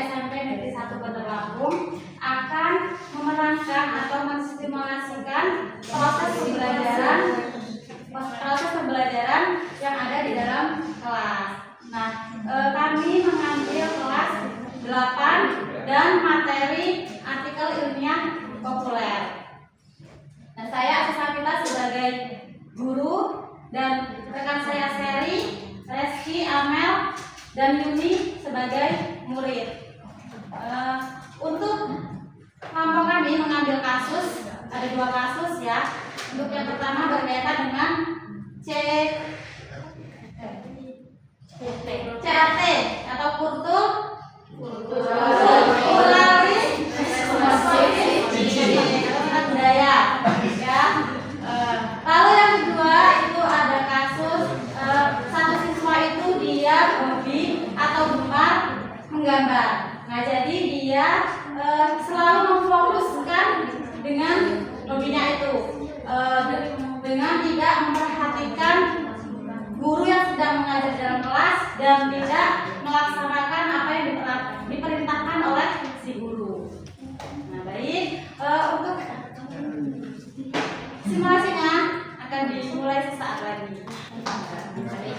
SMP Negeri 1 Bandar Lampung akan memerankan atau menstimulasikan proses pembelajaran yang ada di dalam kelas. Nah, kami mengambil kelas 8 dan materi artikel ilmiah populer. Nah, saya Asasapita sebagai guru dan rekan saya Seri, Reski, Amel, dan Yuni sebagai murid. Untuk kelompok kami mengambil kasus, ada 2 kasus ya. Untuk yang pertama berkaitan dengan CAT atau kulturalis budaya ya. Lalu yang kedua itu ada kasus satu siswa itu dia hobi atau gemar menggambar. Nah, jadi dia selalu memfokuskan dengan hobinya itu, dengan tidak memperhatikan guru yang sedang mengajar dalam kelas dan tidak melaksanakan apa yang diperintahkan oleh si guru. Nah, baik, untuk simulasinya akan dimulai sesaat lagi.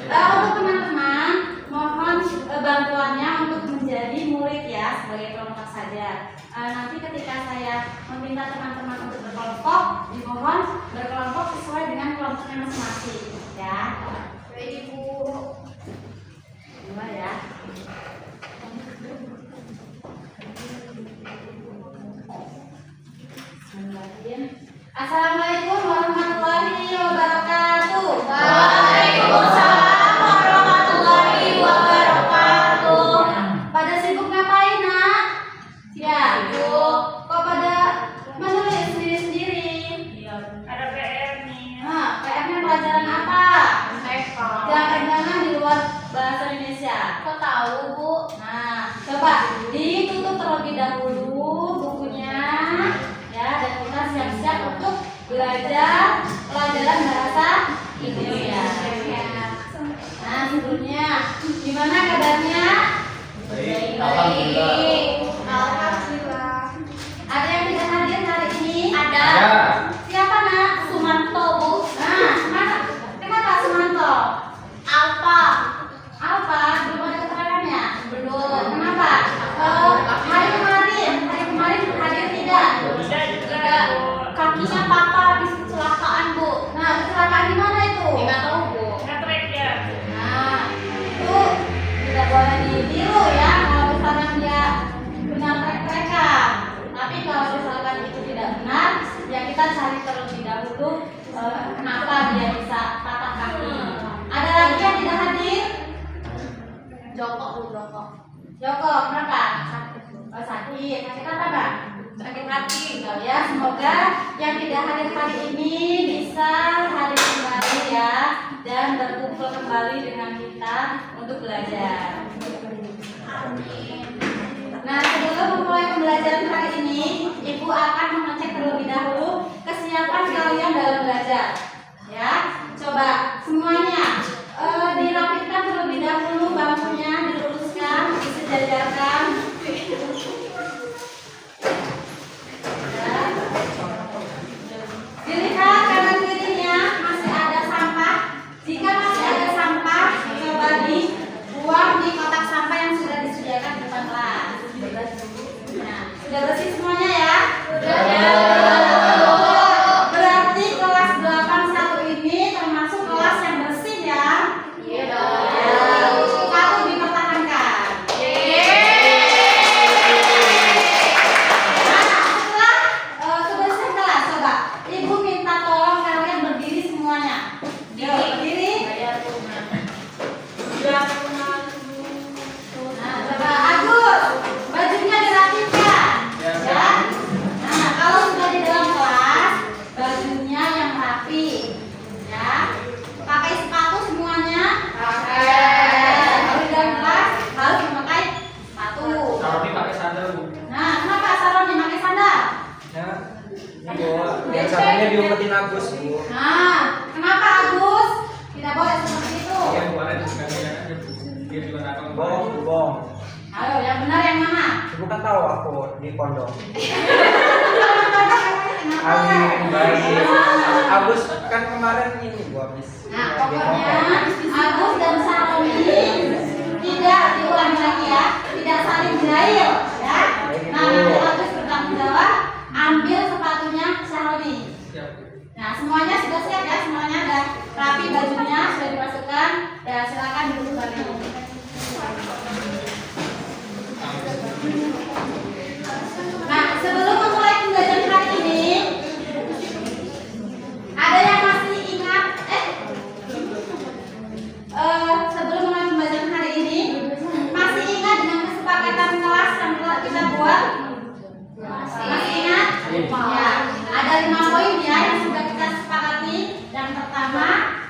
Untuk teman-teman, mohon bantuannya untuk menjadi murid ya, sebagai kelompok saja. Nanti ketika saya meminta teman-teman untuk berkelompok, dimohon berkelompok sesuai dengan kelompoknya masing-masing ya. Baik Ibu. Dua ya. Assalamualaikum warahmatullahi wabarakatuh. Waalaikumsalam warahmatullahi wabarakatuh. Pada sibuk ngapain, Nak? Ya, Bu. Kok pada menulis sendiri-sendiri? Iya, ada PR nih. Nah, PR-nya pelajaran apa? Jangan-jangan di luar bahasa Indonesia. Kok tahu, Bu? Nah, coba ditutup terlebih dahulu bukunya ya, dan kita siap-siap untuk belajar pelajaran bahasa Indonesia. Nah, sebelumnya gimana kabarnya? Baik, alhamdulillah. Alhamdulillah. Ada yang tidak hadir hari ini? Ada. Siapa, Nak? Sumanto, Bu. Nah, kenapa Sumanto? Alfa, belum ada keterangannya? Belum. Kenapa? Hari kemarin hadir tidak? Tidak. Kakinya patah di kecelakaan, Bu. Nah, kecelakaan di mana itu? Nggak tahu, Bu. Ngetrek ya. Nah, itu tidak boleh ditiru ya. Kalau misalkan dia benar trek-trekan. Tapi kalau misalkan itu tidak benar, ya kita cari terlebih dahulu kenapa dia bisa patah kaki. Ada lagi yang tidak hadir? Joko, kenapa? Oh, sakit. Sakit apa, Bang? Sakit hati. Ya, semoga yang tidak hadir hari ini bisa hadir kembali ya, dan berkumpul kembali dengan kita untuk belajar. Amin. Nah, sebelum memulai pembelajaran hari ini, Ibu akan mengecek terlebih dahulu kesiapan kalian dalam belajar. Ya, coba semuanya dirapitkan terlebih dahulu, bangkunya diluruskan, disejajarkan. Dilihat kanan kirinya masih ada sampah. Jika masih ada sampah, coba dibuang di kotak sampah yang sudah disediakan di depan kelas. Nah, sudah bersih semuanya ya? Sudah. Berarti kelas 81 ini di pondok. Amin, baik. Agus kan kemarin ini gua habis. Nah, pokoknya Agus dan Salome tidak diulangi lagi ya, tidak saling jahil ya. Nah, nanti Agus bertanggung jawab, ambil sepatunya Salome. Nah, semuanya sudah siap ya, semuanya ada rapi, bajunya sudah dimasukkan. Ya, silakan duduk lagi. Nah, sebelum memulai pembelajaran hari ini, ada yang masih ingat? Sebelum mulai pembelajaran hari ini, masih ingat dengan kesepakatan kelas yang telah kita buat? Masih ingat? Ya, ada 5 poin ya yang sudah kita sepakati. Yang pertama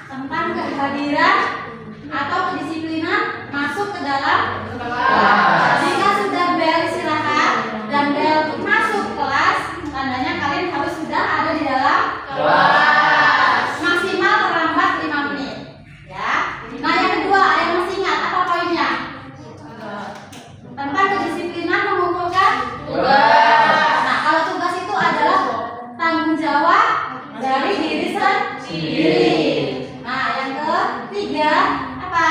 tentang kehadiran atau kedisiplinan masuk ke dalam kelas. Jika sudah bel silakan, dan bel masuk kelas, tandanya kalian harus sudah ada di dalam kelas. Maksimal terlambat 5 menit. Ya. Nah, yang kedua, ada yang masih ingat apa poinnya? Tentang kedisiplinan mengumpulkan tugas. Nah, kalau tugas itu adalah tanggung jawab dari diri sendiri. Nah, yang ketiga apa?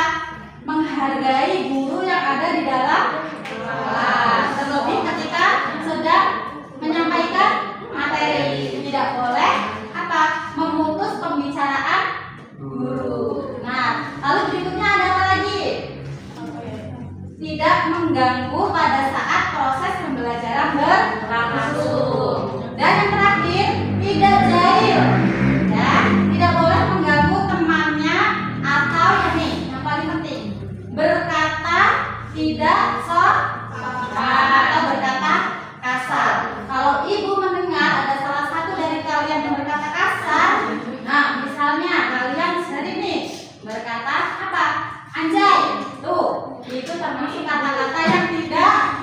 Menghargai guru yang ada di dalam kelas. Terlebih ketika sedang menyampaikan materi, tidak boleh apa? Memutus pembicaraan guru. Nah, lalu berikutnya ada apa lagi? Tidak mengganggu pada saat proses pembelajaran berlangsung. Dan yang terakhir, tidak jahil. Ya, tidak boleh mengganggu temannya atau yang paling penting, berkata tidak sopan atau berkata kasar. Kalau ibu mendengar ada salah satu dari kalian yang berkata kasar, nah misalnya kalian sering nih berkata apa? Anjay, tuh itu termasuk kata-kata yang tidak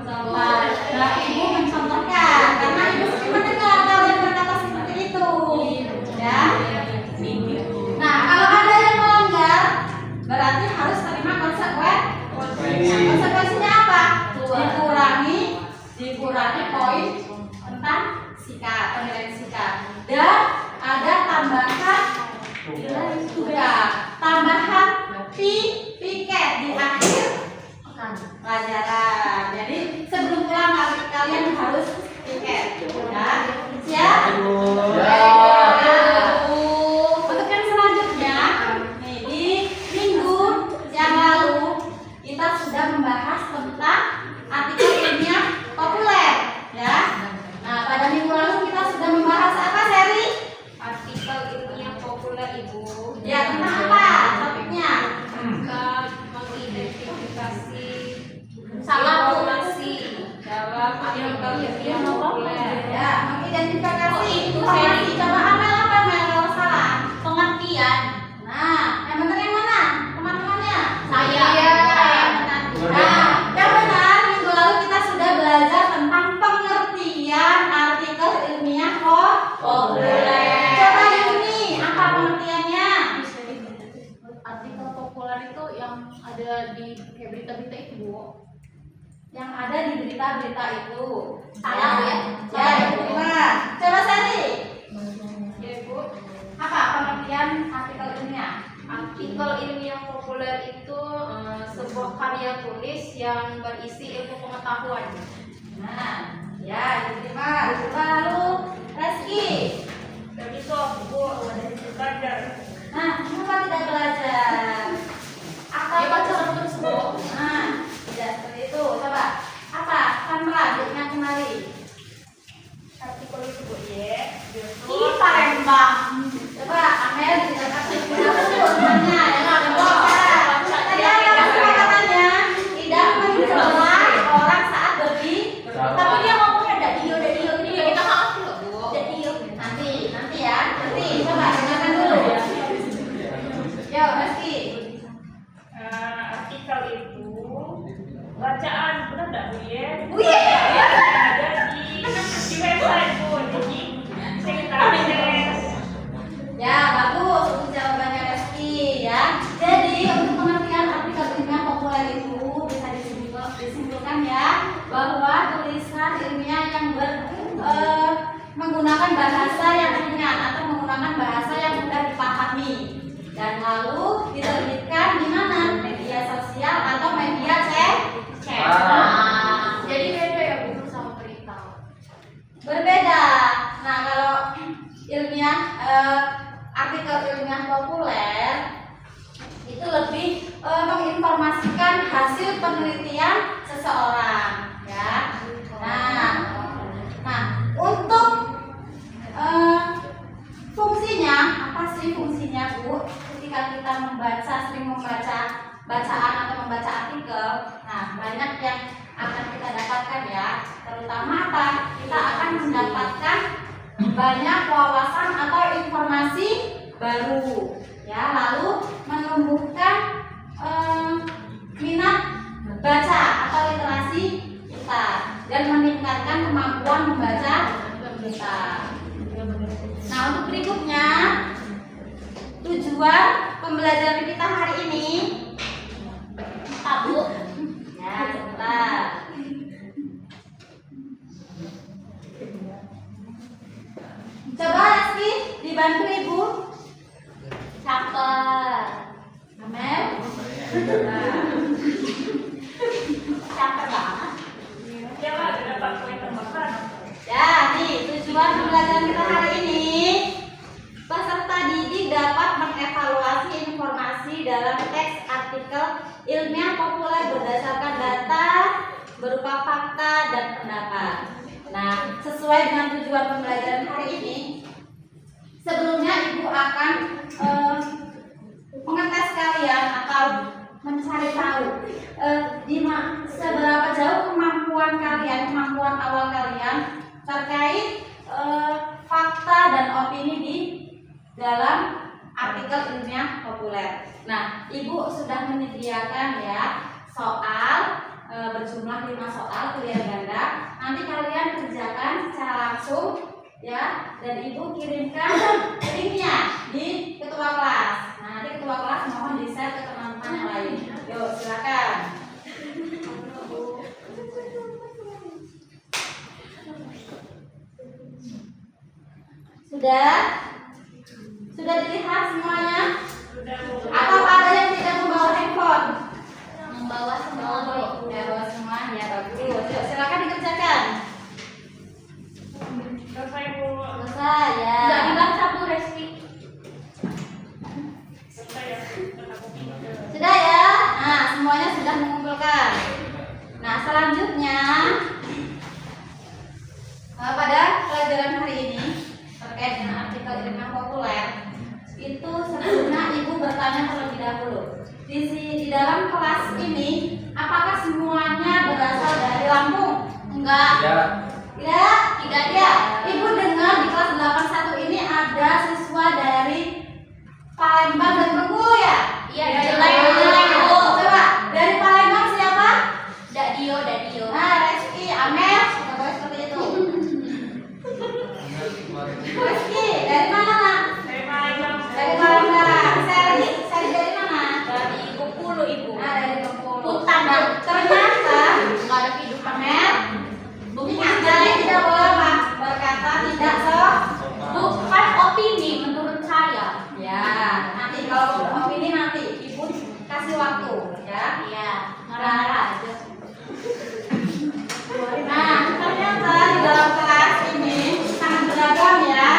sopan. Nah, ibu mencontohkan karena ibu sering mendengar kalian berkata seperti itu, ya. Nah, kalau ada yang melanggar, berarti harus terima konsekuensi. Konsekuensinya apa? Dikurangi poin tentang sikap, penilaian sikap. Dan ada tambahan piket di akhir pelajaran. Jadi sebelum pulang kalian harus piket. Ya, siap? Untuk yang selanjutnya, nih, di minggu yang lalu kita sudah membahas tentang artikel ilmiah populer, ya. Nah, pada minggu lalu kita sudah membahas apa, Seri? Artikel ilmiah populer, Ibu. Ya, tentang apa topiknya? Mengidentifikasi Salah informasi dalam artikel ilmiah populer. Ya, mengidentifikasi informasi. Coba ambil apa, Mel? Kalau salah pengertian. Nah, yang benar yang mana? Teman-temannya? Saya. Nah, yang benar minggu lalu kita sudah belajar tentang pengertian artikel ilmiah populer. Coba Yuni, apa pengertiannya? Artikel populer itu yang ada di kayak berita-berita itu, Bu. Yang ada di berita-berita itu. Salah, ya? Ya, itu benar. Coba Sari, Ya, Bu. apa pengertian artikel ilmiah? Artikel ilmiah populer itu sebuah karya tulis yang berisi ilmu pengetahuan. Nah, ya, itu benar. Coba lalu Reski. Dari Bu, dari belajar. Nah, kenapa tidak belajar? Atau Ya, baca terus, Bu. Nah, tidak seperti itu. Coba apa? Samra, lihatnya kemari. Artikel itu, Bu, ya. Ih, Palembang. Coba Amel dijelaskan sebenarnya ya nggak boleh. Tadi apa kesepakatannya? Tidak mencela orang saat berbicara. Tapi dia ngomongnya dadio ini. Kita nggak ngerti loh, Bu. Dadio. Nanti ya. Nanti. Coba dengarkan dulu. bahasa yang ringan atau menggunakan bahasa yang mudah dipahami. Dan lalu diterbitkan di mana? Media sosial atau media cetak. Ah. Jadi beda ya buku sama berita. Berbeda. Nah, kalau ilmiah artikel ilmiah populer itu lebih menginformasikan hasil penelitian seseorang, ya. Nah, untuk fungsinya apa sih fungsinya, Bu? Ketika kita sering membaca bacaan atau membaca artikel, nah banyak yang akan kita dapatkan ya. Terutama apa? Kita akan mendapatkan banyak wawasan atau informasi baru, ya. Lalu menumbuhkan minat baca atau literasi kita dan meningkatkan kemampuan membaca kita. Nah, untuk berikutnya tujuan pembelajaran kita hari ini apa, Bu? Ya, sebentar. Coba Rizky dibantu Ibu. Caper. Amel. Caper banget. Ya, nih tujuan pembelajaran kita hari ini. Peserta didik dapat mengevaluasi informasi dalam teks artikel ilmiah populer berdasarkan data berupa fakta dan pendapat. Nah, sesuai dengan tujuan pembelajaran hari ini, sebelumnya Ibu akan mengetes kalian atau mencari tahu seberapa jauh kemampuan awal kalian terkait fakta dan opini di dalam artikel ilmiah populer. Nah, Ibu sudah menyediakan ya soal berjumlah 5 soal pilihan ganda. Nanti kalian kerjakan secara langsung ya, dan Ibu kirimkan linknya di ketua kelas. Nah, nanti ketua kelas mohon di-share ke teman-teman yang lain. Yuk, silakan. Sudah dilihat semuanya? Atau ada yang tidak membawa handphone? Membawa semua, Bu. Ya, bawa semua. Ya, bagus. Yuk, silakan dikerjakan. Selesai ya. Enggak dibaca, Bu, Reski. Sudah ya? Nah, semuanya sudah mengumpulkan. Nah, selanjutnya pada pelajaran hari ini terkait dengan artikel ilmiah populer, itu sebelumnya Ibu bertanya terlebih dahulu. Di dalam kelas ini, apakah semuanya berasal dari Lampung? Enggak. Tidak ya. Ibu dengar di kelas 81 ini ada siswa dari Palembang dan Bengkulu ya? Iya, Jelek, Bu. Coba dari Palembang siapa? Dadio. Nah, Reski, Amel, coba seperti itu. Reski, dari mana, Nak? Dari Palembang. Seri dari mana? Dari Bengkulu, Ibu. Nah, dari Bengkulu. Hutan, Nah, ternyata Enggak ada kehidupan. Amel, Jalek tidak boleh berkata tidak Bukan opini menurut saya. Ya, nanti kalau opini nanti Ibu kasih waktu ya. Iya, marah-marah aja. Nah, ternyata di dalam kelas ini sangat beragam ya.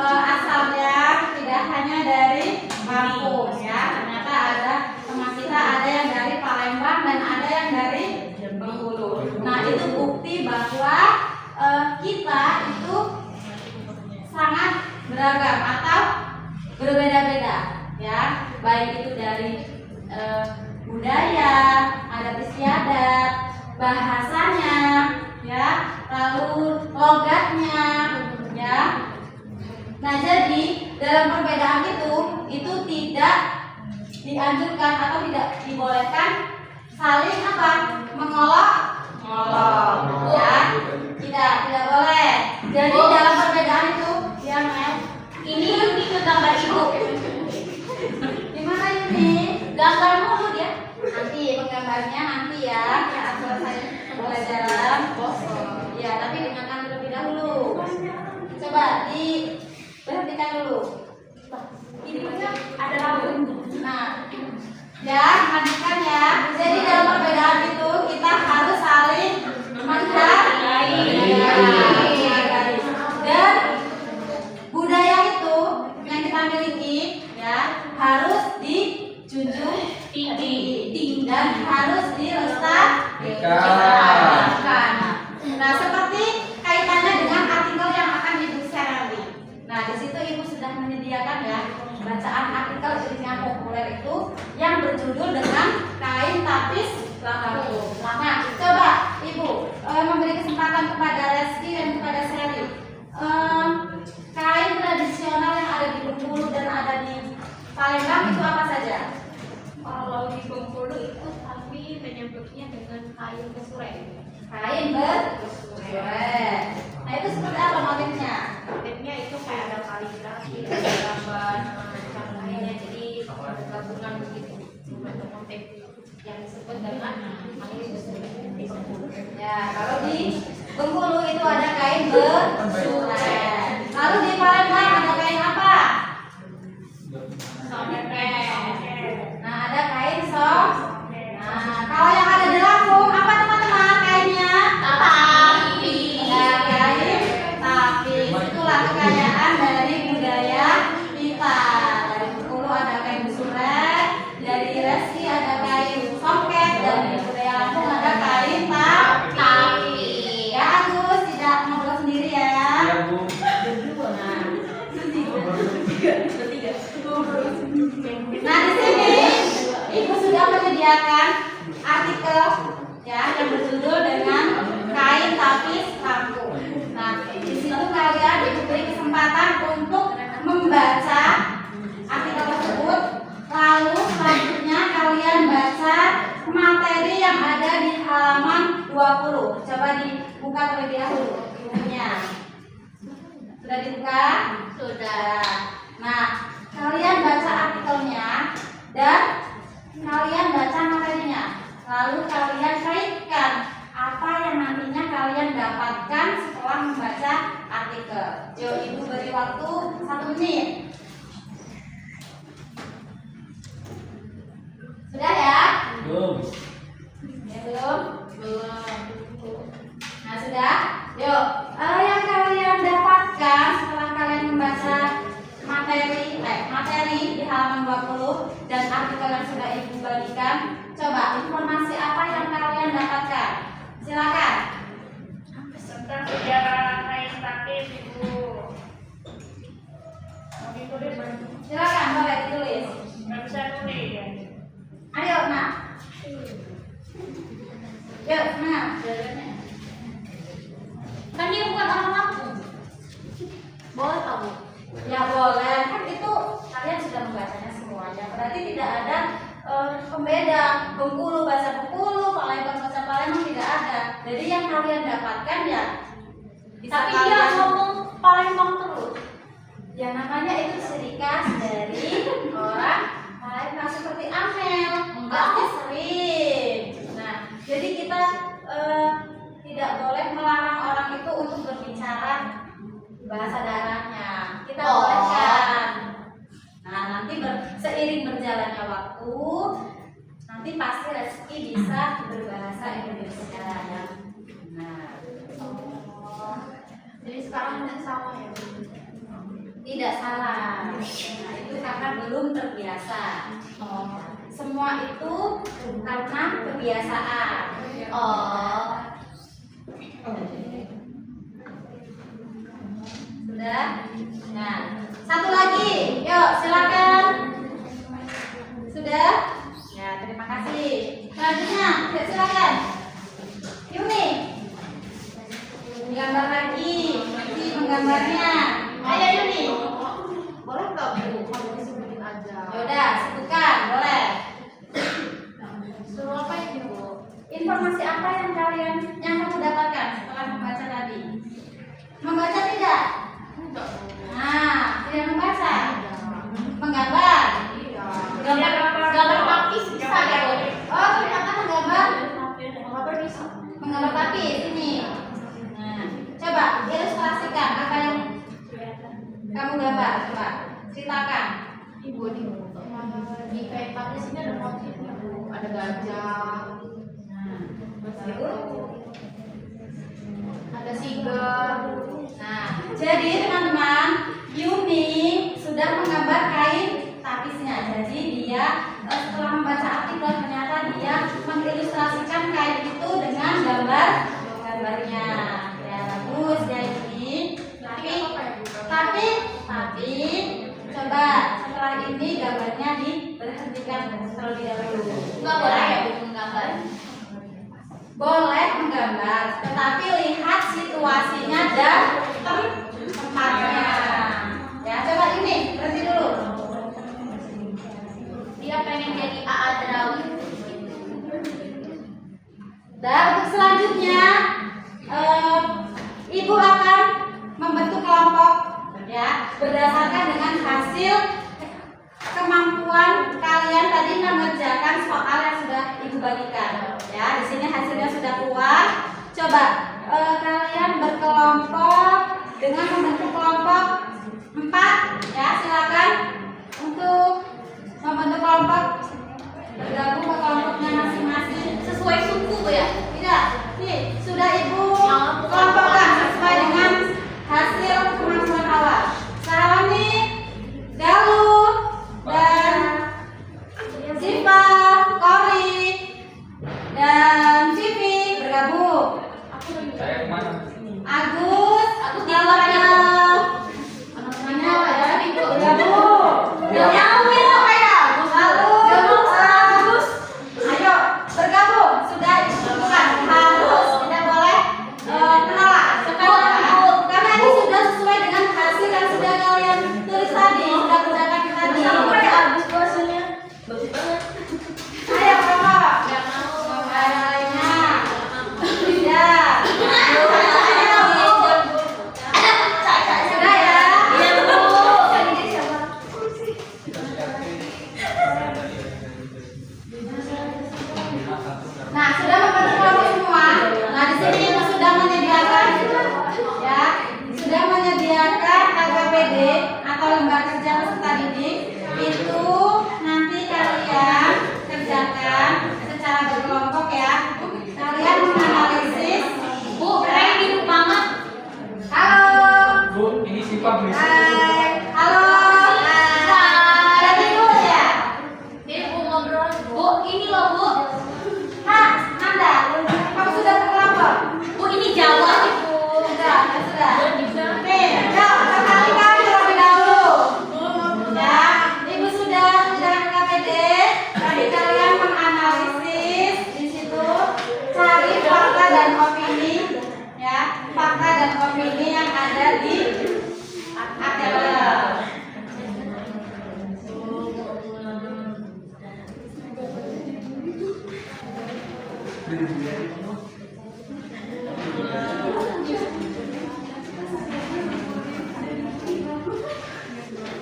Asalnya tidak hanya dari Lampung ya. Ternyata ada teman kita ada yang dari Palembang dan ada yang dari Bengkulu. Nah, itu bukti bahwa kita itu sangat beragam atau berbeda-beda ya. Baik itu dari budaya, adat istiadat, bahasanya ya, lalu logatnya ya. Nah, jadi dalam perbedaan itu tidak dianjurkan atau tidak dibolehkan saling apa? Mengolok ya. Tidak boleh. Jadi dalam perbedaan itu ya, Mel. Ini ke gambar Ibu. Gimana ini? Gambar mulu dia. Nanti penggambarnya nanti ya, saat selesai pembelajaran. Ya, tapi dengarkan terlebih dahulu. Coba di Ya, lanjutkan ya. Jadi dalam perbedaan itu kita harus saling menghargai. Dan budaya itu yang kita miliki ya harus dijunjung tinggi dan harus dilestarikan. Nah, seperti kaitannya dengan artikel yang akan Ibu share nanti. Nah, di situ Ibu sudah menyediakan ya bacaan artikel ilmiah populer itu yang berjudul dengan kain tapis laku. Nah, coba Ibu memberi kesempatan kepada Reski dan kepada Sally. Kain tradisional yang ada di Bengkulu dan ada di Palembang itu apa saja? Kalau di Bengkulu itu kami menyebutnya dengan kain kesurek. Kain bersurek. Nah, itu seperti apa motifnya? Motifnya itu kayak ada kaligrafi, ada gambar macam lainnya, jadi gabungan begitu bentuk motif yang disebut dengan kain kesurek di Bengkulu. Ya, kalau di Bengkulu itu ada kain bersurek. Lalu di Palembang ada kain apa? Nah, ada kain sok. Nah, kalau yang ada di Lampung apa teman-teman kainnya? Tapis. Ya, kain tapis. Itulah kekayaan dari budaya kita. Dari Bengkulu ada kain bersurek, dari Reski ada kain songket, dan di budaya Lampung ada kain tapis. Ya, Agus tidak ngobrol sendiri ya. Iya, Bu. Nah, di sini Ibu sudah menyediakan artikel ya yang berjudul dengan kain tapis lampung. Nah, di situ kalian diberi kesempatan untuk membaca artikel tersebut. Lalu selanjutnya kalian baca materi yang ada di halaman 20. Coba dibuka terlebih dahulu bukunya. Sudah dibuka? Sudah. Nah, kalian baca artikelnya dan kalian baca materinya. Lalu kalian kaitkan apa yang nantinya kalian dapatkan setelah membaca artikel. Yuk, Ibu beri waktu 1 menit. Sudah ya? Belum. Ya belum? Belum. Nah, sudah? Yuk, yang kalian dapatkan setelah kalian membaca materi di halaman 20 dan artikel yang sudah Ibu bagikan, coba informasi apa yang kalian dapatkan? Silakan. Tentang sejarah kain tapis, Ibu. Silakan, boleh ditulis. Nggak bisa nulis ya. Ayo, Nak. Yuk, nah. Kan dia bukan orang Lampung. Boleh kamu? Ya boleh. Kan itu kalian sudah membacanya semuanya. Berarti tidak ada pembeda. Bengkulu bahasa Bengkulu, Palembang bahasa Palembang tidak ada. Jadi yang kalian dapatkan ya. Tapi dia ngomong Palembang terus. Ya namanya itu ciri khas dari orang Palembang seperti Amel. Pasti sering. Nah, jadi kita tidak boleh melarang orang itu untuk berbicara bahasa daerahnya. Kita bolehkan. Nah, nanti seiring berjalannya waktu, nanti pasti Reski bisa berbahasa Indonesia ya. Nah, Jadi sekarang masih sama ya. tidak salah. Nah, itu karena belum terbiasa. Semua itu karena kebiasaan. Sudah? Nah, satu lagi. Yuk, silakan. Sudah? Ya, terima kasih. Selanjutnya, yuk silakan. Yuni. Menggambar lagi. Nanti menggambarnya. Ayo Yuni. Boleh nggak Bu? Kalau disebutin aja. Yaudah, sebutkan, boleh. Suruh apa ini Bu? Informasi apa yang kamu dapatkan setelah membaca tadi? Membaca tidak? Enggak Bu. Nah, tidak membaca. Menggambar. baca. Ada sigar. Nah, jadi teman-teman, Yuni sudah menggambar kain tapisnya. Jadi dia setelah membaca artikel ternyata dia mengilustrasikan kain itu dengan gambarnya. Ya bagus ya ini. Tapi coba setelah ini gambarnya diberhentikan terlebih dahulu. Enggak boleh ya Bu menggambar. Boleh menggambar, tetapi lihat situasinya dan tempatnya. Ya, coba ini berhenti dulu. Dia pengen jadi AA Derawi. Dan untuk selanjutnya, Ibu akan membentuk kelompok, ya, berdasarkan dengan hasil kemampuan kalian tadi mengerjakan soal yang sudah Ibu bagikan. Ya, di sini hasilnya sudah keluar. Coba kalian berkelompok dengan membentuk kelompok 4. Ya, silakan untuk membentuk kelompok, bergabung ke kelompoknya masing-masing Sesuai suku Bu ya. tidak, nih sudah Ibu kelompokkan sesuai dengan hasil kemampuan awal. Sarani, Galuh, dan Siva, Kori, dan Vivi bergabung. Saya kemana? Agus, Tiwana. temannya apa ya? Bergabung. Nyawin apa ya? Lalu, Agus, ayo bergabung. Sudah bukan harus, tidak boleh menolak. Karena ini sudah sesuai dengan hasil yang sudah kalian tulis tadi, sudah kerjakan tadi. Agus bahasanya bagus banget. Ayo kelompok. Enggak mau. Ada lainnya? Tidak. Sudah ya? Iya Bu. Nah, sudah membentuk kelompok semua. Nah, di sini Ibu sudah menyediakan, ya, sudah menyediakan LKPD atau lembar kerja peserta didik. Itu nanti kalian kerjakan secara berkelompok ya. Kalian menganalisis. Bu, keren hidup banget. Halo. Bu, ini Siva berisik. Hai. Halo. Berarti dulu ya. Ini Bu ngobrol. Bu, ini loh Bu. Hah, Nanda, kamu sudah berkelompok? Bu, ini Jawa nih Bu. Sudah. Nih, yuk kembalikan terlebih dahulu. Ya, Ibu sudah KPD. Tadi kalian menganalisis di situ, cari fakta dan opini, ya, fakta dan opini yang ada di artikel.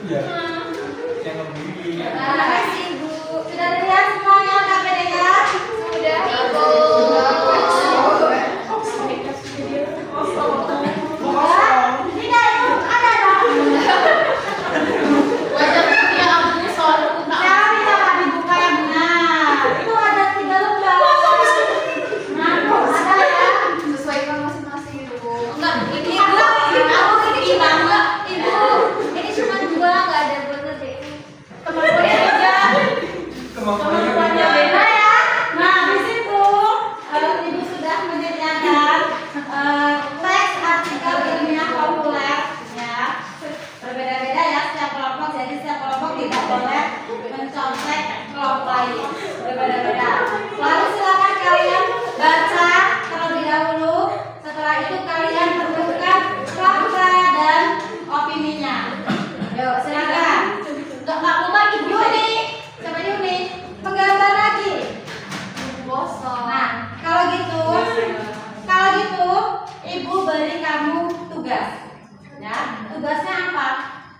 Iya. Jangan begini. Terima kasih Ibu. Sudah dilihat semuanya KPD-nya? Sudah Ibu. Tidak, Ibu. Ada dong. Wajah punya Abu soal utang. Cari lah dibuka yang benar. Itu ada 3 lembar. Nah, ada ya. Sesuaikan masing-masing Ibu. Enggak, ini Ibu, aku ini gimana? Ibu, ini cuma 2 enggak ada bener deh. Kemampuannya aja. Kemampuannya Beda ya. Nah, di situ Ibu sudah menyediakan teks artikel ilmiah populer ya. Berbeda-beda ya setiap kelompok. Jadi setiap kelompok tidak boleh mencontek kelompok lain. Berbeda-beda. Lalu silakan kalian baca terlebih dahulu. Setelah itu kalian tentukan fakta dan opininya. Yuk, silakan. Enggak mau lagi Bu. Yuni, coba Yuni menggambar lagi. Bosan. Nah, kalau gitu Ibu beri kamu tugas. Ya, tugasnya apa?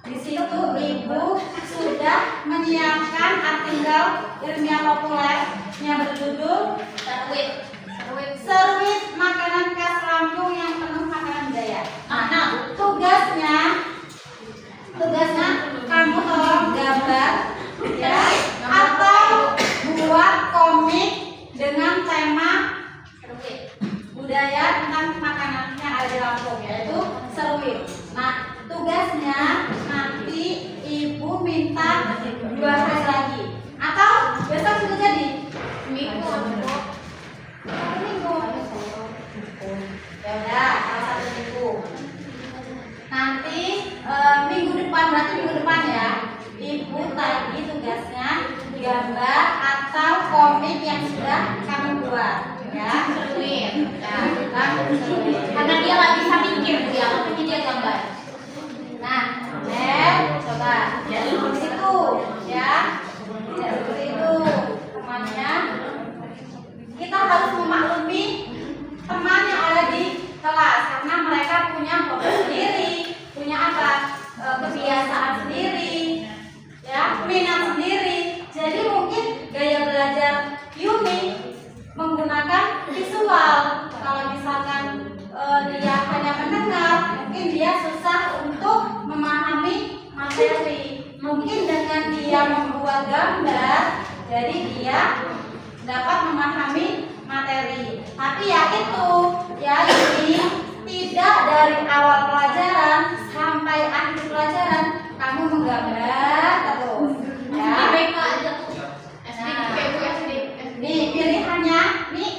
Di situ Ibu sudah menyiapkan artikel ilmiah populer yang berjudul Serwit Makanan Khas Lampung yang Penuh Makanan Budaya. Nah, tugasnya kamu tolong gambar ya atau buat komik gambar atau komik yang sudah kamu buat, ya. Seruin. Nah, bukan seruin. Karena dia nggak bisa mikir Bu ya, makanya dia gambar. Nah, coba ya seperti itu, ya. Tidak seperti itu, temannya. Kita harus memaklumi teman yang ada di kelas karena mereka punya hobi sendiri, punya apa? Kebiasaan sendiri, ya, minat sendiri. Jadi mungkin gaya belajar Yumi menggunakan visual. Kalau misalkan dia hanya mendengar, mungkin dia susah untuk memahami materi. Mungkin dengan dia membuat gambar, jadi dia dapat memahami materi. Tapi ya itu, ya ini tidak dari awal pelajaran sampai akhir pelajaran kamu menggambar terus. Ya. BK aja Bu. SD, PU, SD. Nih pilihannya, nih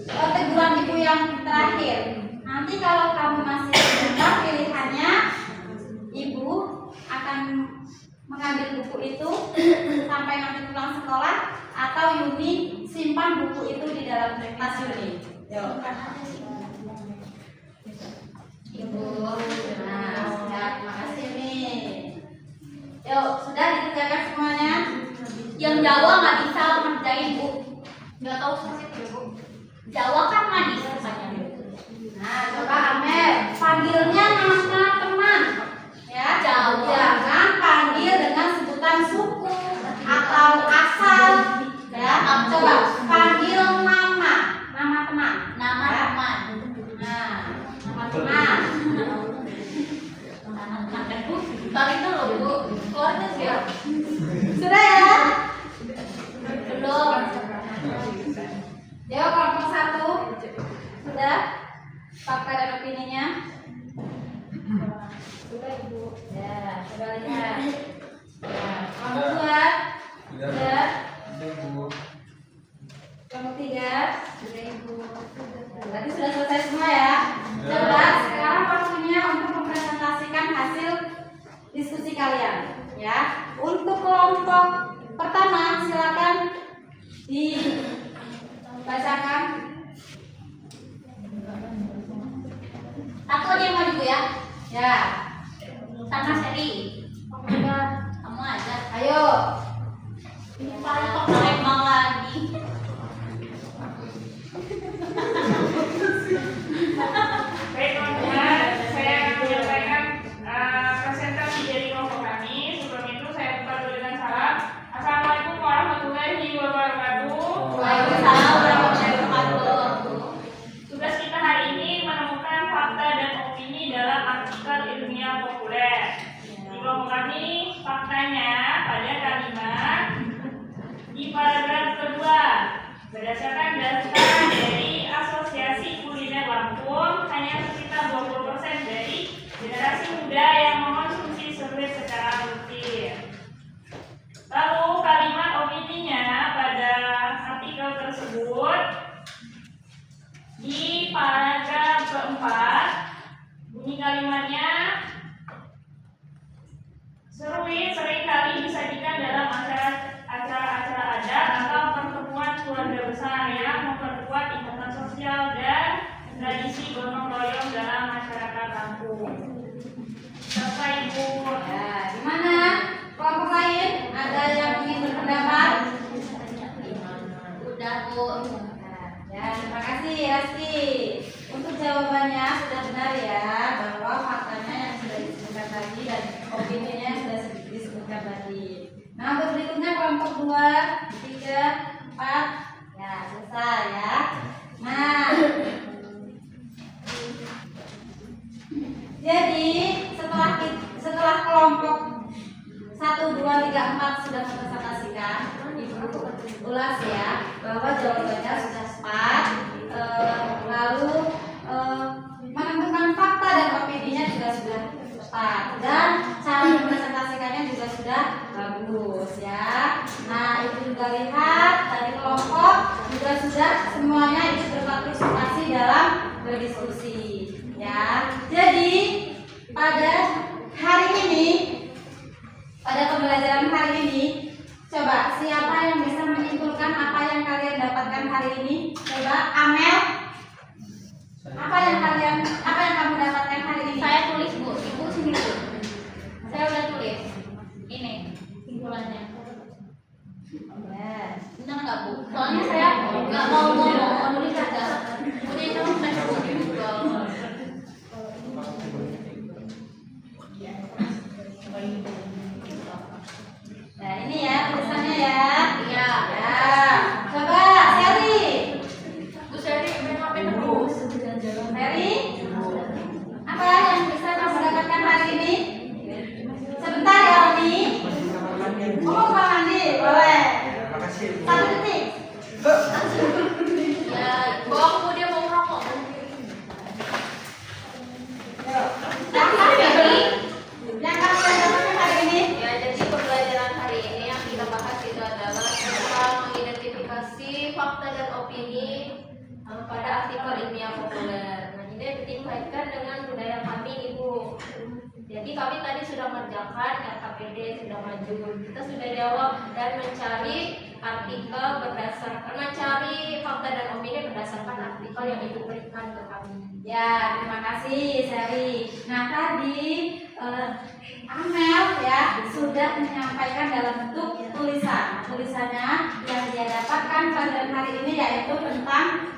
teguran ibu yang terakhir. Nanti kalau kamu masih bingung pilihannya, ibu akan mengambil buku itu sampai nanti pulang sekolah atau Yuni simpan buku itu di dalam tas Yuni. Yuk. Ibu, nah, sudah, terima kasih Yuni. Yuk, sudah dikerjakan semuanya? Yang Jawa nggak bisa ngerjain Bu. Nggak tahu seperti itu Bu. Jawa kan manis rasanya. Nah, coba Amel, panggilnya nama teman. Ya, Jawa. jangan panggil dengan sebutan suku atau asal. Ya, coba panggil nama teman. Nama Ya. teman. Nah, nama teman. Nama teman kan Bu. Tarik dulu Bu. Keluarnya siap. Sudah ya? Belum. Yuk, kelompok 1. Sudah? Fakta dan opininya? Sudah Ibu. Ya, coba lihat. Ya, kelompok 2. Sudah. Kelompok 3. Sudah Ibu. Berarti sudah selesai semua ya? Coba sekarang waktunya untuk mempresentasikan hasil diskusi kalian. Ya, untuk kelompok pertama silakan dibacakan. Satu aja yang maju Bu ya. Ya, Sama seri. Kamu aja. ayo. Ini paling Palembang lagi. Baik teman-teman, saya menyampaikan presentasi dari kelompok kami. Sebelum itu saya buka dulu dengan salam. Assalamualaikum warahmatullahi wabarakatuh. Waalaikumsalam warahmatullahi wabarakatuh. Tugas kita hari ini menemukan fakta dan opini dalam artikel ilmiah populer. Di kelompok kami, faktanya pada kalimat di paragraf kedua. Berdasarkan data dari Asosiasi Kuliner Lampung, hanya sekitar 20% dari generasi muda yang mengonsumsi seruit secara rutin. Lalu kalimat opininya pada artikel tersebut di paragraf keempat, bunyi kalimatnya, seruit seringkali disajikan dalam acara-acara adat atau pertemuan keluarga besar yang memperkuat ikatan sosial dan tradisi gotong royong dalam masyarakat kampung. Selesai Ibu. Ya, gimana? Kelompok lain ada yang ingin berpendapat? Udah Bu. Ya, terima kasih Asti. Untuk jawabannya sudah benar ya, bahwa faktanya yang sudah disebutkan tadi dan opininya yang sudah disebutkan tadi. Nah, untuk berikutnya kelompok 2, 3, 4. Ya, selesai ya. Nah, jadi setelah kelompok 1, 2, 3, 4 sudah mempresentasikan, Ibu ulas ya bahwa jawabannya sudah tepat, lalu menentukan fakta dan opininya juga sudah tepat, dan cara mempresentasikannya juga sudah bagus ya. Nah, Ibu juga lihat dari kelompok juga sudah semuanya ikut berpartisipasi dalam berdiskusi ya. Jadi pada hari ini, pada pembelajaran hari ini, Coba siapa yang bisa menyimpulkan apa yang kalian dapatkan hari ini? Coba Amel. Apa yang kamu dapatkan hari ini? Saya tulis Bu, Ibu sini Bu. Saya udah tulis. Ini simpulannya. Ya. Benar nggak Bu? Soalnya saya nggak mau ngomong, mau nulis aja. Udah itu Facebook di Google. Nah ini ya tulisannya ya. Iya. Ya. Coba Seri. Bu Seri, main HP terus. Seri. Apa yang bisa kamu dapatkan hari ini? Sebentar ya Oni. Oh mau mandi, boleh. Makasih. 1 detik. Ya, bawa Bu dia mau ngerokok. Yang kamu dapatkan hari ini? Ya, jadi pembelajaran hari ini yang kita bahas itu adalah tentang mengidentifikasi fakta dan opini pada artikel ilmiah populer. Nah, ini dikaitkan dengan budaya kami, Ibu. Jadi kami tadi sudah mengerjakan RKPD, sudah maju. Kita sudah jawab dan mencari artikel mencari fakta dan opini berdasarkan artikel yang Ibu berikan ke kami. Ya, terima kasih Sari. Nah tadi Amel ya sudah menyampaikan dalam bentuk tulisan. Tulisannya yang dia dapatkan pada hari ini yaitu tentang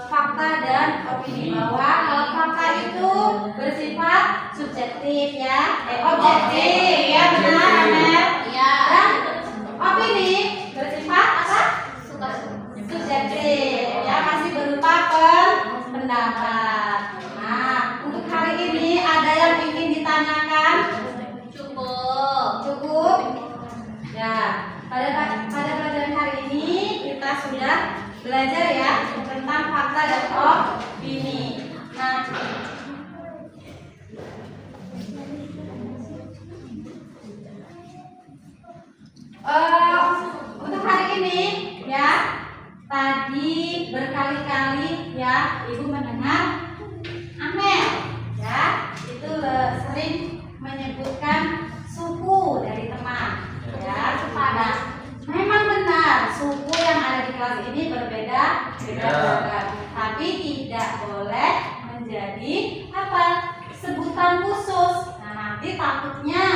fakta dan opini, bahwa fakta itu bersifat subjektif ya, objektif ya, benar Amel. Iya. Dan opini bersifat apa? Subjektif ya, masih berupa pendapat. Nah, untuk hari ini ada yang ingin ditanyakan? Cukup. Ya, pada pelajaran hari ini kita sudah belajar ya tentang fakta dan opini. Nah, untuk hari ini ya, tadi berkali-kali ya Ibu mendengar Amel ya itu sering menyebutkan suku dari teman ya. Nah, memang benar suku yang ada di kelas ini berbeda-beda, tapi tidak boleh menjadi apa sebutan khusus. Nah, nanti takutnya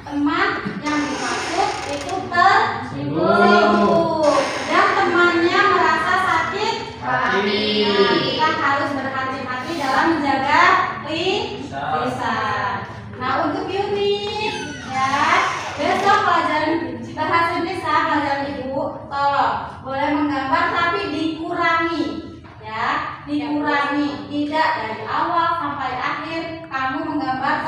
teman yang dimaksud itu tersinggung dan temannya merasa sakit hati. Nah, kita harus berhati-hati dalam menjaga lisan. Nah, untuk unit ya, besok pelajaran bahasa Indonesia pelajaran Ibu tolong boleh menggambar tapi dikurangi ya, dikurangi, tidak dari awal sampai akhir kamu menggambar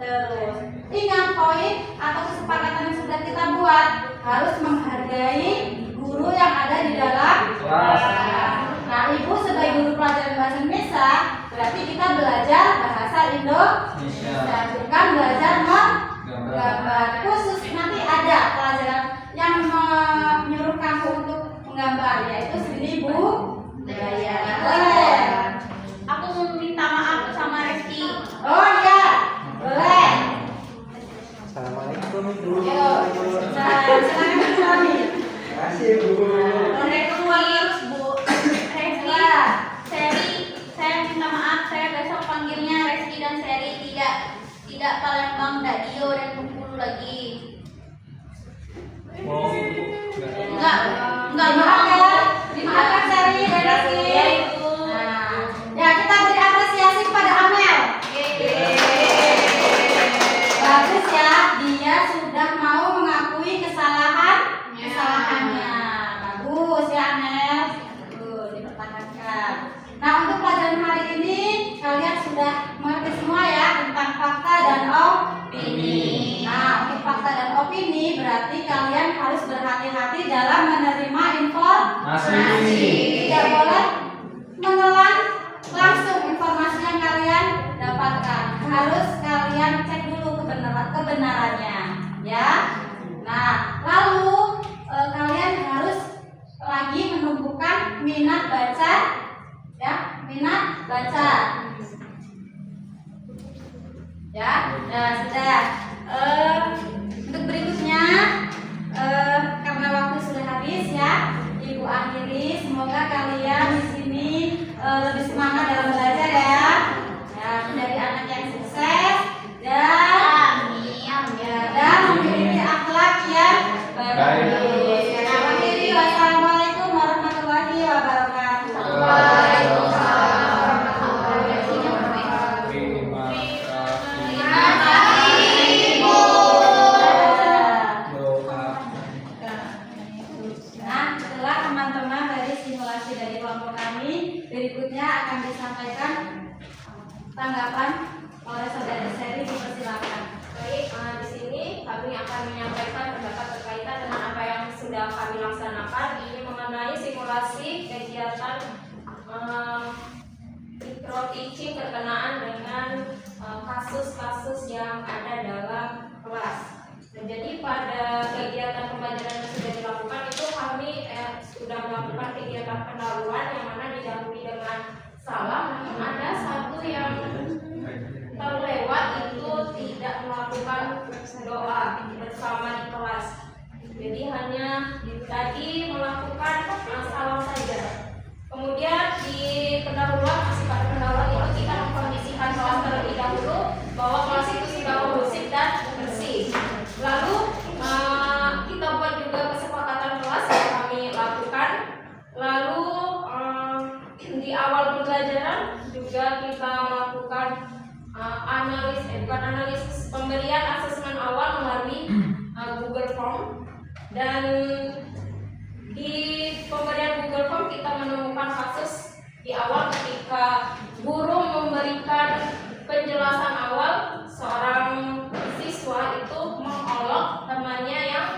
terus. Ingat poin atau kesepakatan yang sudah kita buat, harus menghargai guru yang ada di dalam kelas. Nah, Ibu sebagai guru pelajaran bahasa Indonesia, berarti kita belajar bahasa Indonesia, bukan belajar menggambar. Khusus nanti ada pelajaran yang menyuruh kamu untuk menggambar, yaitu seni budaya. Boleh. Aku mau minta maaf sama Reski. Oh iya, boleh. Assalamualaikum Bu. Silakan kami. Terima kasih Bu. Bu. Reski, Seri, saya minta maaf, saya besok panggilnya Reski dan Seri, tidak Palembang, Dadio dan Bengkulu lagi. Enggak Dimaafkan, dimaafkan Sari dan Rizky. Nah, ya kita beri apresiasi kepada Amel. Bagus ya, dia sudah mau mengakui kesalahannya. Bagus ya Amel. Tuh, dipertahankan. Nah, untuk pelajaran hari ini kalian sudah mengerti semua ya tentang fakta dan opini. Nah, untuk fakta dan opini berarti kalian harus berhati-hati dalam menerima informasi. Tidak boleh menelan langsung informasi yang kalian dapatkan. Harus kalian cek dulu kebenarannya, ya. Nah, lalu kalian harus lagi menumbuhkan minat baca, ya, minat baca. Ya, nah sudah. Untuk berikutnya kalian di sini lebih semangat dalam belajar ya. Ya, menjadi anak yang sukses dan dan memiliki akhlak yang baik. Ya, akhiri wassalamualaikum warahmatullahi wabarakatuh. Nah, setelah teman-teman dari simulasi dari kelompok kami, berikutnya akan disampaikan tanggapan oleh saudara Seri, dipersilakan. Baik, di sini kami akan menyampaikan pendapat berkaitan dengan apa yang sudah kami laksanakan. Ini mengenai simulasi kegiatan micro teaching berkenaan dengan kasus-kasus yang ada dalam kelas. Dan jadi pada kegiatan pembelajaran yang sudah dilakukan itu kami sudah melakukan kegiatan pendahuluan yang mana didahului dengan salam. Namun ada satu yang terlewat, itu tidak melakukan doa bersama di kelas. Jadi hanya tadi melakukan salam saja. Kemudian di pendahuluan, masih pada pendahuluan itu kita mengkondisikan kelas terlebih dahulu bahwa kelas itu sudah kondusif dan bersih. Lalu kita buat juga kesepakatan kelas yang kami lakukan. Lalu di awal pembelajaran juga kita melakukan pemberian asesmen awal melalui Google Form. Dan di pemberian Google Form kita menemukan kasus di awal ketika guru memberikan penjelasan awal, seorang siswa itu mengolok temannya yang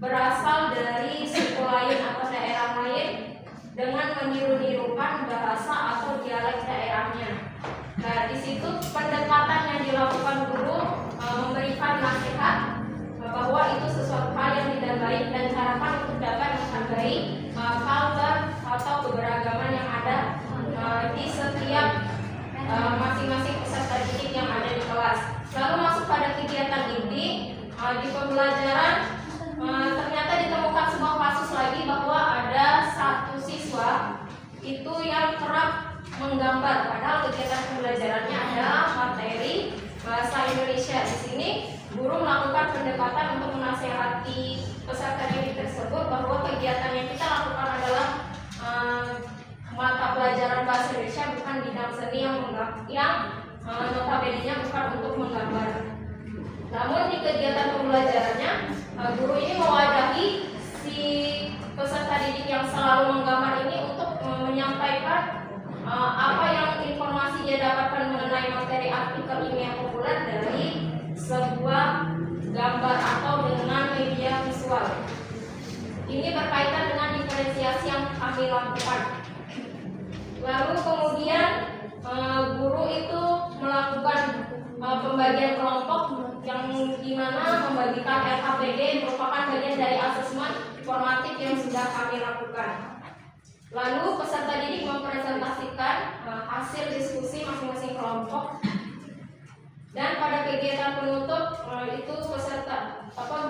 berasal dari suku lain atau daerah lain dengan meniru-nirukan bahasa atau dialek daerahnya. Nah, di situ pendekatan yang dilakukan guru memberikan nasihat bahwa itu sesuatu hal yang tidak baik dan carakan untuk dapat menghargai culture atau keberagaman yang ada di setiap masing-masing peserta didik yang ada di kelas. Lalu masuk pada kegiatan ini, di pembelajaran ternyata ditemukan sebuah kasus lagi bahwa ada satu siswa itu yang kerap menggambar, padahal kegiatan pembelajarannya adalah materi bahasa Indonesia. Di sini guru melakukan pendekatan untuk menasehati peserta didik tersebut bahwa kegiatan yang kita lakukan adalah mata pelajaran bahasa Indonesia, bukan bidang seni yang notabene-nya bukan untuk menggambar. Namun di kegiatan pembelajarannya guru ini mewadahi si peserta didik yang selalu menggambar ini untuk menyampaikan apa yang informasi dia dapatkan mengenai materi artikel ilmiah populer dari sebuah gambar atau dengan media visual. Ini berkaitan dengan diferensiasi yang kami lakukan. Lalu kemudian guru itu melakukan pembagian kelompok yang dimana membagikan LKPD merupakan bagian dari asesmen formatif yang sudah kami lakukan. Lalu peserta didik mempresentasikan hasil diskusi masing-masing kelompok. Dan pada kegiatan penutup itu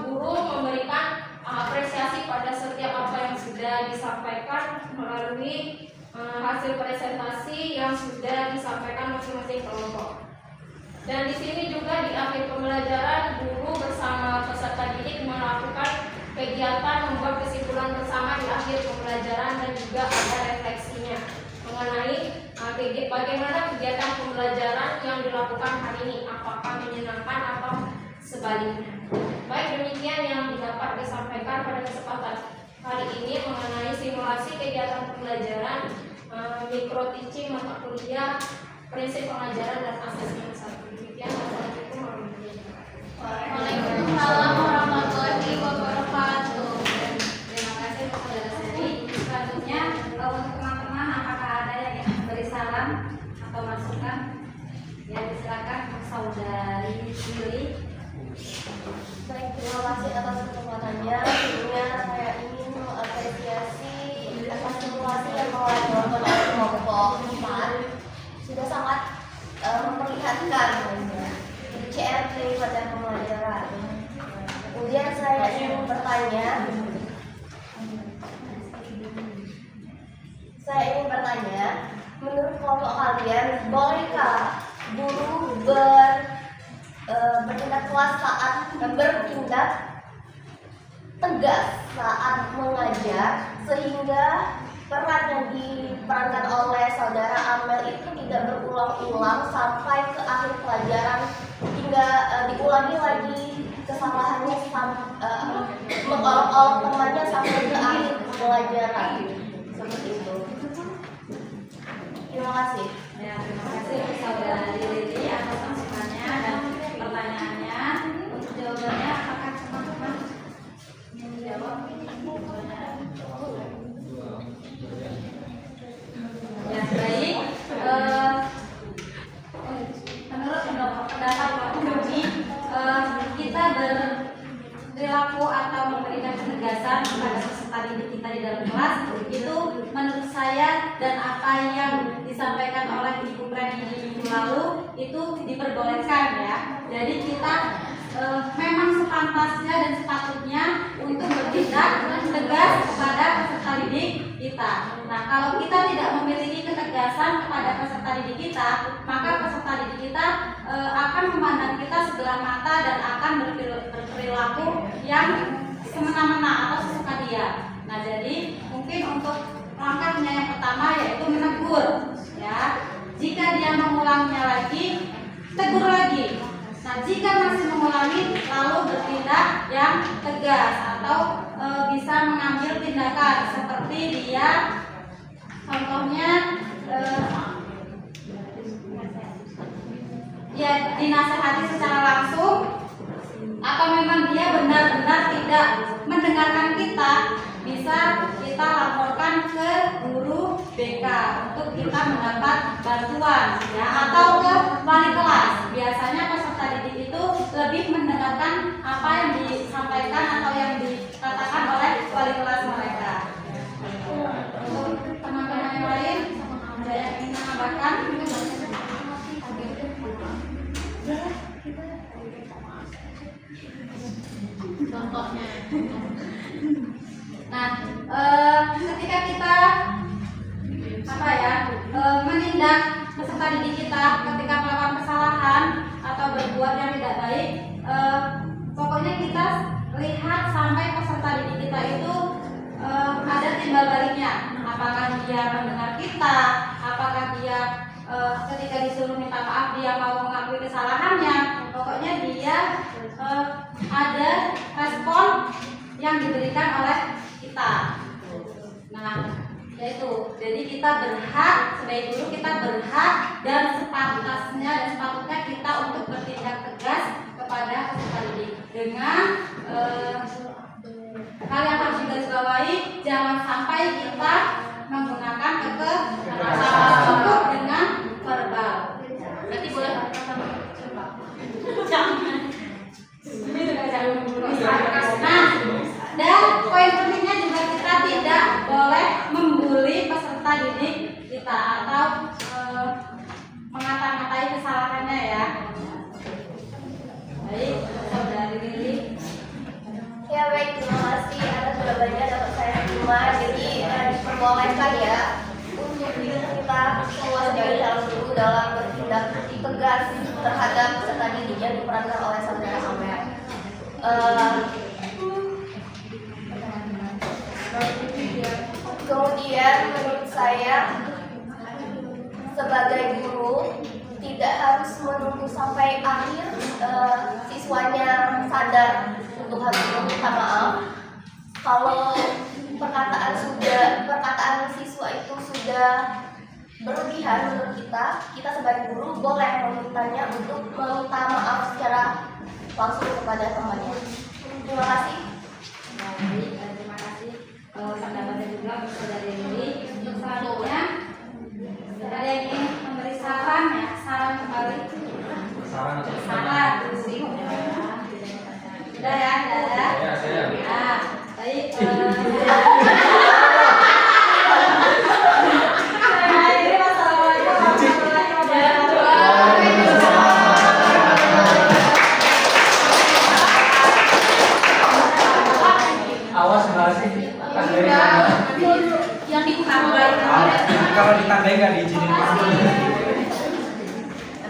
guru memberikan apresiasi pada setiap apa yang sudah disampaikan melalui hasil presentasi yang sudah disampaikan masing-masing kelompok. Dan di sini juga di akhir pembelajaran guru bersama peserta didik melakukan kegiatan membuat kesimpulan bersama di akhir pembelajaran dan juga ada refleksinya mengenai bagaimana kegiatan pembelajaran yang dilakukan hari ini, apakah menyenangkan atau sebaliknya. Baik, demikian yang dapat disampaikan pada kesempatan kali ini mengenai simulasi kegiatan pembelajaran micro teaching mata kuliah prinsip pengajaran dan asesmen 1. Demikian, wassalamualaikum warahmatullahi wabarakatuh. Waalaikumsalam warahmatullahi wabarakatuh. Terima kasih saudara Seri. Selanjutnya untuk teman-teman apakah ada yang ingin beri salam atau masukan? Ya, silakan saudari Lili. Baik, terima kasih atas kesempatannya. Sebelumnya saya ingin mengapresiasi atas simulasi yang telah dilakukan oleh kelompok 4. Sudah sangat memperlihatkan CRT pada pembelajaran. bertanya, menurut kelompok kalian, bolehkah guru bertindak keras saat bertindak tegas saat mengajar, sehingga peran yang diperankan oleh saudara Amel itu tidak berulang-ulang sampai ke akhir pelajaran, hingga diulangi lagi kesalahannya mengolok-olok temannya sampai ke akhir pelajaran, seperti itu. Terima kasih. Ya, terima kasih untuk saudara Lili atas masukannya dan pertanyaannya. Untuk jawabannya, apakah teman-teman ingin menjawab? Ya, baik. Menurut pendapat kami, kita berperilaku atau memberikan penegasan kepada peserta didik kita di dalam kelas itu menurut saya dan apa yang disampaikan oleh Ibu Preni di minggu lalu itu diperbolehkan ya. Jadi kita memang sepantasnya dan sepatutnya untuk bertindak tegas kepada peserta didik kita. Nah, kalau kita tidak memiliki ketegasan kepada peserta didik kita, maka peserta didik kita akan memandang kita sebelah mata dan akan berperilaku yang semena-mena atau sesuka dia. Nah, jadi mungkin untuk langkahnya yang pertama yaitu menegur, ya. Jika dia mengulanginya lagi, tegur lagi. Nah, jika masih mengulangi, lalu bertindak yang tegas atau bisa mengambil tindakan seperti dia, contohnya ya dinasehati secara langsung, atau memang dia benar-benar tidak mendengarkan kita, bisa kita laporkan ke guru BK untuk kita mendapat bantuan ya, atau ke wali kelas. Biasanya peserta didik itu lebih mendengarkan apa yang disampaikan atau yang dikatakan oleh wali kelas mereka. Untuk teman-teman yang lain ada yang ingin menambahkan? Contohnya. Nah, ketika kita menindak peserta didik kita ketika melakukan kesalahan atau berbuat yang tidak baik, pokoknya kita lihat sampai peserta didik kita itu ada timbal baliknya. Apakah dia mendengar kita, apakah dia ketika disuruh minta maaf dia mau mengakui kesalahannya. Pokoknya dia ada respon yang diberikan oleh kita. Nah, yaitu jadi kita berhak sebagai guru, kita berhak dan sepantasnya dan sepatutnya kita untuk bertindak tegas kepada peserta didik dengan hal yang harus digarisbawahi, jangan sampai kita menggunakan kekerasan, cukup dengan verbal. Berarti boleh nah, dan poin pentingnya juga kita tidak boleh membuli peserta didik kita atau mengata-ngatai kesalahannya ya. Baik, saudari Lili. Ya baik, terima kasih atas jawabannya dapat saya terima. Jadi diperbolehkan ya untuk kita semua sebagai calon guru dalam bertindak tegas terhadap peserta didik yang diperankan oleh saudara Amel. Kemudian menurut saya sebagai guru tidak harus menunggu sampai akhir siswanya sadar untuk harus meminta maaf. Kalau perkataan siswa itu sudah berlebihan menurut kita sebagai guru boleh memintanya untuk meminta maaf secara langsung kepada temannya. Terima kasih. Baik, terima kasih pendapatnya juga saudari Lili. Untuk selanjutnya ada yang ingin memberi saran ya, saran kembali. Saran. Sudah ya, sudah. Ya, saya. Nah, baik. Ini wassalamualaikum warahmatullahi wabarakatuh. Awas bahas ini. Akan dari mana? Yang dibuka mulai. kalau ditandai nggak diizinin.